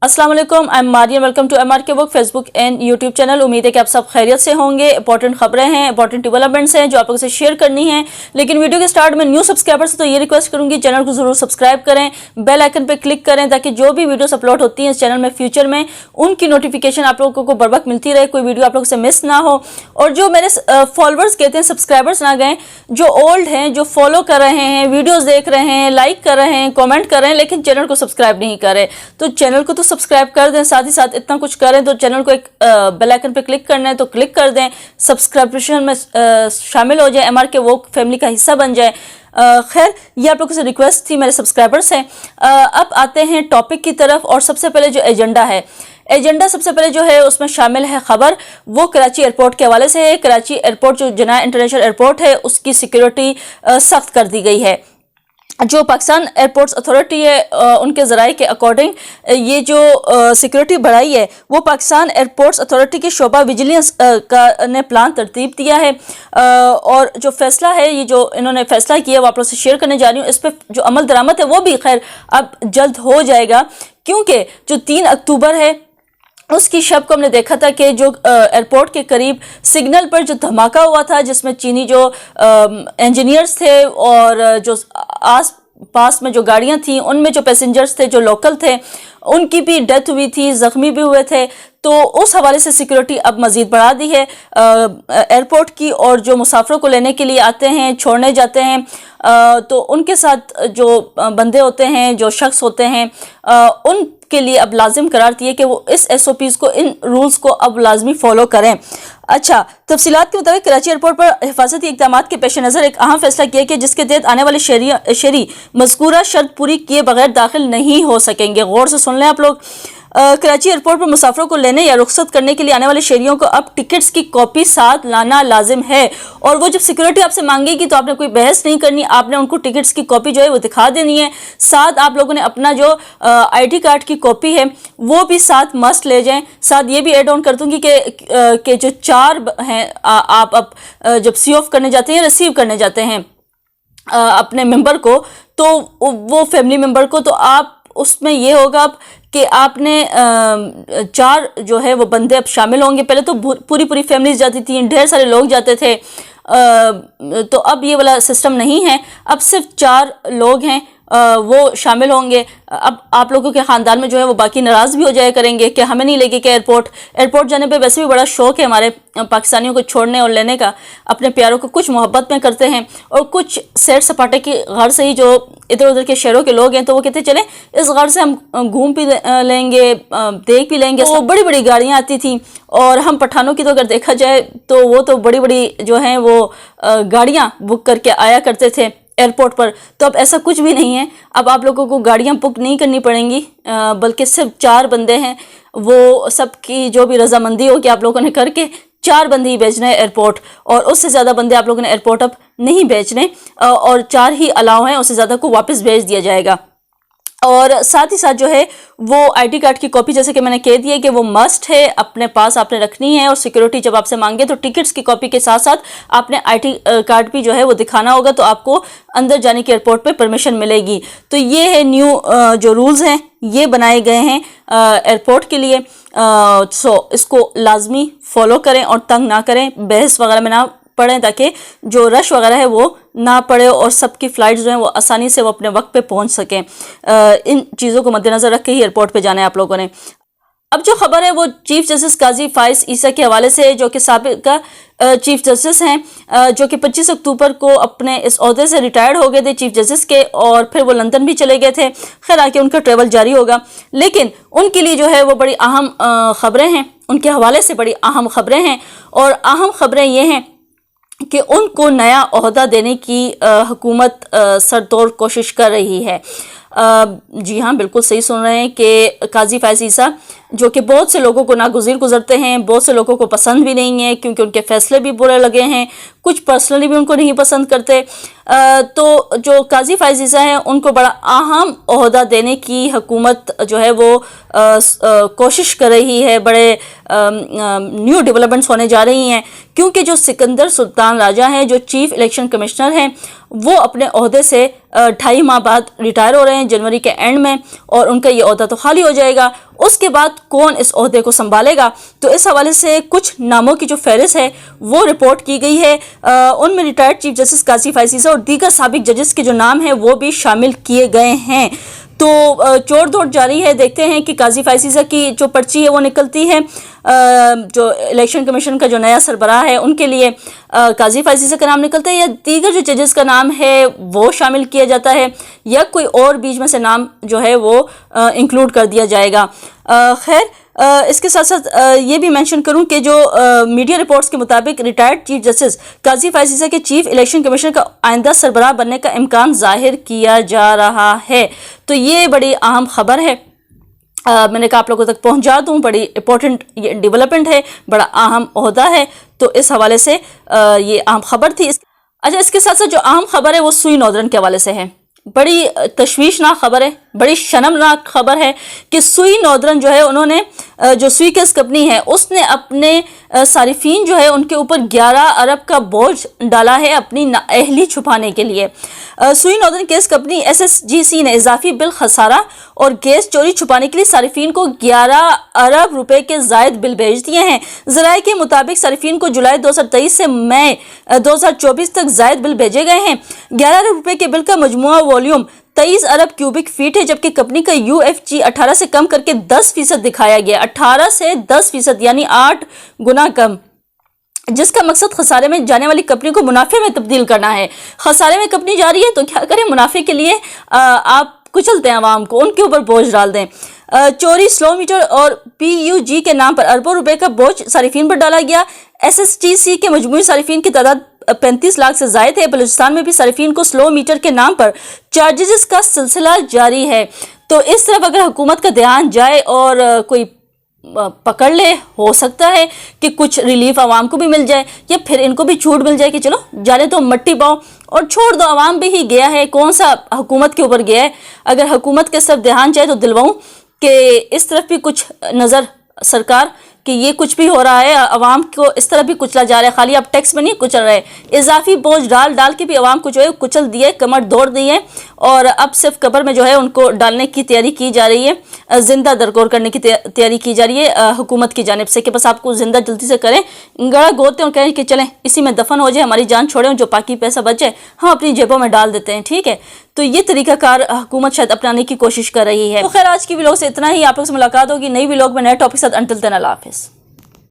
अस्सलाम वालेकुम, I am Mariam. Welcome to MRK book Facebook and YouTube channel. उम्मीद है कि आप सब खैरियत से होंगे। इंपॉर्टेंट खबरें हैं, इंपॉर्टेंट डेवलपमेंट्स हैं जो आप लोगों से शेयर करनी है। लेकिन वीडियो के स्टार्ट में न्यू सब्सक्राइबर्स तो ये रिक्वेस्ट करूंगी, चैनल को जरूर सब्सक्राइब करें, बेल आइकन पे क्लिक करें ताकि जो भी वीडियोस अपलोड होती हैं इस चैनल में फ्यूचर में उनकी नोटिफिकेशन आप लोगों को बर वक्त मिलती रहे, कोई वीडियो आप लोगों से मिस ना हो। और जो मेरे फॉलोअर्स कहते हैं सब्सक्राइबर्स ना गए, जो ओल्ड हैं, जो फॉलो कर रहे हैं, वीडियोज़ देख रहे हैं, लाइक कर रहे हैं, कॉमेंट कर रहे हैं, लेकिन चैनल को सब्सक्राइब नहीं कर रहे, तो चैनल को तो सब्सक्राइब कर दें। साथ ही साथ इतना कुछ करें तो चैनल को एक बेल आइकन पे क्लिक करना है तो क्लिक कर दें, सब्सक्रिप्शन में शामिल हो जाए, MRK वो फैमिली का हिस्सा बन जाए। खैर, ये आप लोगों से रिक्वेस्ट थी, मेरे सब्सक्राइबर्स हैं। अब आते हैं टॉपिक की तरफ। और सबसे पहले जो एजेंडा सबसे पहले जो है उसमें शामिल है खबर, वो कराची एयरपोर्ट के हवाले से है। कराची एयरपोर्ट जो जनाह इंटरनेशनल एयरपोर्ट है उसकी सिक्योरिटी सख्त कर दी गई है। जो पाकिस्तान एयरपोर्ट्स अथॉरिटी है उनके ज़राए के अकॉर्डिंग ये जो सिक्योरिटी बढ़ाई है वो पाकिस्तान एयरपोर्ट्स अथॉरिटी के शोबा विजिलेंस का ने प्लान तरतीब दिया है। और जो फैसला है, ये जो इन्होंने फैसला किया वो आप लोगों से शेयर करने जा रही हूँ। इस पर जो अमल दरामद है वो भी खैर अब जल्द हो जाएगा, क्योंकि जो 3 अक्टूबर है उसकी शब को हमने देखा था कि जो एयरपोर्ट के करीब सिग्नल पर जो धमाका हुआ था जिसमें चीनी जो इंजीनियर्स थे और जो आस पास में जो गाड़ियां थी उनमें जो पैसेंजर्स थे, जो लोकल थे, उनकी भी डेथ हुई थी, ज़ख्मी भी हुए थे। तो उस हवाले से सिक्योरिटी अब मज़ीद बढ़ा दी है एयरपोर्ट की। और जो मुसाफिरों को लेने के लिए आते हैं, छोड़ने जाते हैं, तो उनके साथ जो बंदे होते हैं, जो शख्स होते हैं, उनके लिए अब लाजिम करार दिए कि वो इस SOPs को, इन रूल्स को अब लाजमी फॉलो करें। अच्छा, तफसीलात के मुताबिक कराची एयरपोर्ट पर हिफाजती इक़दामात के पेश नज़र एक अहम फैसला किया कि जिसके तहत आने वाले शहरी मज़कूरा शर्त पूरी किए बगैर दाखिल नहीं हो सकेंगे। गौर से सुन लें आप लोग। कराची एयरपोर्ट पर मुसाफिरों को लेने या रुख्सत करने के लिए आने वाले शहरियों को अब टिकट्स की कॉपी साथ लाना लाजिम है। और वो जब सिक्योरिटी आपसे मांगेगी तो आपने कोई बहस नहीं करनी, आपने उनको टिकट्स की कॉपी जो है वो दिखा देनी है। साथ आप लोगों ने अपना जो ID कार्ड की कॉपी है वो भी साथ मस्ट ले जाएं। साथ ये भी एड ऑन कर दूंगी कि जो 4 हैं आप अब जब सी ऑफ करने जाते हैं, रिसीव करने जाते हैं अपने मेंबर को, तो वो फैमिली मेंबर को, तो आप उसमें ये होगा कि आपने 4 जो है वो बंदे अब शामिल होंगे। पहले तो पूरी फैमिलीज जाती थी, ढेर सारे लोग जाते थे, तो अब ये वाला सिस्टम नहीं है। अब सिर्फ 4 लोग हैं वो शामिल होंगे। अब आप लोगों के ख़ानदान में जो है वो बाकी नाराज़ भी हो जाया करेंगे कि हमें नहीं लेके कि एयरपोर्ट जाने पे वैसे भी बड़ा शौक़ है हमारे पाकिस्तानियों को छोड़ने और लेने का। अपने प्यारों को कुछ मोहब्बत में करते हैं और कुछ सैर सपाटे की घर से ही जो इधर उधर के शहरों के लोग हैं तो वो कहते चले इस घर से हम घूम भी लेंगे, देख भी लेंगे। तो बड़ी बड़ी गाड़ियाँ आती थी और हम पठानों की तो अगर देखा जाए तो वो तो बड़ी बड़ी जो हैं वो गाड़ियाँ बुक करके आया करते थे एयरपोर्ट पर। तो अब ऐसा कुछ भी नहीं है, अब आप लोगों को गाड़ियां बुक नहीं करनी पड़ेंगी, बल्कि सिर्फ 4 बंदे हैं, वो सबकी जो भी रजामंदी हो कि आप लोगों ने करके 4 बंदे ही भेजने हैं एयरपोर्ट, और उससे ज़्यादा बंदे आप लोगों ने एयरपोर्ट अब नहीं भेजने, और 4 ही अलाउ हैं, उससे ज़्यादा को वापस भेज दिया जाएगा। और साथ ही साथ जो है वो ID कार्ड की कॉपी, जैसे कि मैंने कह दिया कि वो मस्ट है, अपने पास आपने रखनी है। और सिक्योरिटी जब आपसे मांगे तो टिकट्स की कॉपी के साथ साथ आपने ID कार्ड भी जो है वो दिखाना होगा, तो आपको अंदर जाने के एयरपोर्ट पे परमिशन मिलेगी। तो ये है न्यू जो रूल्स हैं ये बनाए गए हैं एयरपोर्ट के लिए। सो इसको लाजमी फॉलो करें और तंग ना करें, बहस वगैरह में ना पड़े, ताकि जो रश वगैरह है वो ना पड़े और सबकी फ़्लाइट्स जो हैं वो आसानी से वो अपने वक्त पे पहुंच सकें। इन चीज़ों को मद्देनज़र रख के ही एयरपोर्ट पे जाना है आप लोगों ने। अब जो खबर है वो चीफ जस्टिस काजी फाइज ईसा के हवाले से, जो कि साबिका चीफ जस्टिस हैं, जो कि 25 अक्टूबर को अपने इस ओहदे से रिटायर्ड हो गए थे चीफ जस्टिस के, और फिर वो लंदन भी चले गए थे। खैर आके उनका ट्रेवल जारी होगा, लेकिन उनके लिए जो है वो बड़ी अहम खबरें हैं, उनके हवाले से बड़ी अहम खबरें हैं। और अहम खबरें ये हैं कि उनको नया ओहदा देने की हुकूमत सरतोड़ कोशिश कर रही है। जी हाँ, बिल्कुल सही सुन रहे हैं कि काजी फाइज ईसा, जो कि बहुत से लोगों को नागुज़ीर गुजरते हैं, बहुत से लोगों को पसंद भी नहीं है क्योंकि उनके फैसले भी बुरे लगे हैं, कुछ पर्सनली भी उनको नहीं पसंद करते। तो जो काजी फाइज ईसा हैं उनको बड़ा अहम ओहदा देने की हुकूमत जो है वो कोशिश कर रही है। बड़े न्यू डेवलपमेंट्स होने जा रही हैं, क्योंकि जो सिकंदर सुल्तान राजा हैं, जो चीफ इलेक्शन कमिश्नर हैं, वो अपने ओहदे से 2.5 माह बाद रिटायर हो रहे हैं जनवरी के एंड में, और उनका ये ओहदा तो खाली हो जाएगा। اس کے بعد کون اس عہدے کو سنبھالے گا. تو اس حوالے سے کچھ ناموں کی جو فہرست ہے وہ رپورٹ کی گئی ہے. ان میں ریٹائرڈ چیف جسٹس قاضی فائز اور دیگر سابق ججز کے جو نام ہیں وہ بھی شامل کیے گئے ہیں. تو چور دوڑ جاری ہے. دیکھتے ہیں کہ قاضی فائز کی جو پرچی ہے وہ نکلتی ہے. جو الیکشن کمیشن کا جو نیا سربراہ ہے ان کے لیے قاضی فائز کا نام نکلتا ہے، یا دیگر جو ججز کا نام ہے وہ شامل کیا جاتا ہے، یا کوئی اور بیچ میں سے نام جو ہے وہ انکلوڈ کر دیا جائے گا. خیر اس کے ساتھ ساتھ یہ بھی مینشن کروں کہ جو میڈیا رپورٹس کے مطابق ریٹائرڈ چیف جسٹس قاضی فائز کے چیف الیکشن کمیشن کا آئندہ سربراہ بننے کا امکان ظاہر کیا جا رہا ہے. تو یہ بڑی اہم خبر ہے، میں نے کہا آپ لوگوں تک پہنچا دوں. بڑی امپورٹنٹ یہ ڈیولپمنٹ ہے، بڑا اہم عہدہ ہے، تو اس حوالے سے یہ اہم خبر تھی. اچھا اس کے ساتھ ساتھ جو اہم خبر ہے وہ سوئی نودرن کے حوالے سے ہے. بڑی تشویشناک خبر ہے، بڑی شرمناک خبر ہے کہ سوئی نودرن جو ہے انہوں نے جو سوئی کیس کمپنی ہے اس نے اپنے صارفین جو ہے ان کے اوپر 11 ارب کا بوجھ ڈالا ہے اپنی نااہلی چھپانے کے لیے. سوئی نودرن کیس کمپنی SSGC نے اضافی بل خسارہ اور گیس چوری چھپانے کے لیے صارفین کو 11 ارب روپے کے زائد بل بھیج دیے ہیں. ذرائع کے مطابق صارفین کو جولائی 2023 سے مئی 2024 تک زائد بل بھیجے گئے ہیں. 11 ارب روپے کے بل کا مجموعہ والیوم 23 ارب کیوبک فیٹ ہے، جبکہ کمپنی کا UFG 18 سے کم کر کے 10% دکھایا گیا. 18 سے 10% یعنی 8 گنا کم، جس کا مقصد خسارے میں جانے والی کمپنی کو منافع میں تبدیل کرنا ہے. خسارے میں کمپنی جا رہی ہے تو کیا کریں، منافع کے لیے آپ کچلتے ہیں عوام کو، ان کے اوپر بوجھ ڈال دیں. چوری سلو میٹر اور PUG کے نام پر اربوں روپے کا بوجھ صارفین پر ڈالا گیا. SSTC کے مجموعی صارفین کی تعداد 35 لاکھ سے زائد ہے. بلوچستان میں بھی صارفین کو سلو میٹر کے نام پر چارجز کا سلسلہ جاری ہے. تو اس طرف اگر حکومت کا دھیان جائے اور کوئی پکڑ لے، ہو سکتا ہے کہ کچھ ریلیف عوام کو بھی مل جائے، یا پھر ان کو بھی چھوٹ مل جائے کہ چلو جانے تو مٹی پاؤ اور چھوڑ دو. عوام بھی ہی گیا ہے، کون سا حکومت کے اوپر گیا ہے. اگر حکومت کے طرف دھیان جائے تو دلواؤں کہ اس طرف بھی کچھ نظر سرکار کہ یہ کچھ بھی ہو رہا ہے، عوام کو اس طرح بھی کچلا جا رہا ہے. خالی اب ٹیکس میں نہیں کچل رہے، اضافی بوجھ ڈال کے بھی عوام کو جو ہے کچل دیے، کمر دوڑ دی ہے، اور اب صرف قبر میں جو ہے ان کو ڈالنے کی تیاری کی جا رہی ہے، زندہ درگور کرنے کی تیاری کی جا رہی ہے حکومت کی جانب سے کہ بس آپ کو زندہ جلدی سے کریں، گڑا گوتے اور کہیں کہ چلیں اسی میں دفن ہو جائے، ہماری جان چھوڑیں، جو باقی پیسہ بچے ہم اپنی جیبوں میں ڈال دیتے ہیں. ٹھیک ہے، تو یہ طریقہ کار حکومت شاید اپنانے کی کوشش کر رہی ہے. تو خیر آج کی ویلوگ سے اتنا ہی. آپ لوگ سے ملاقات ہوگی نئی ویلوگ میں نئے ٹاپک ساتھ. انٹل دین اللہ حافظ.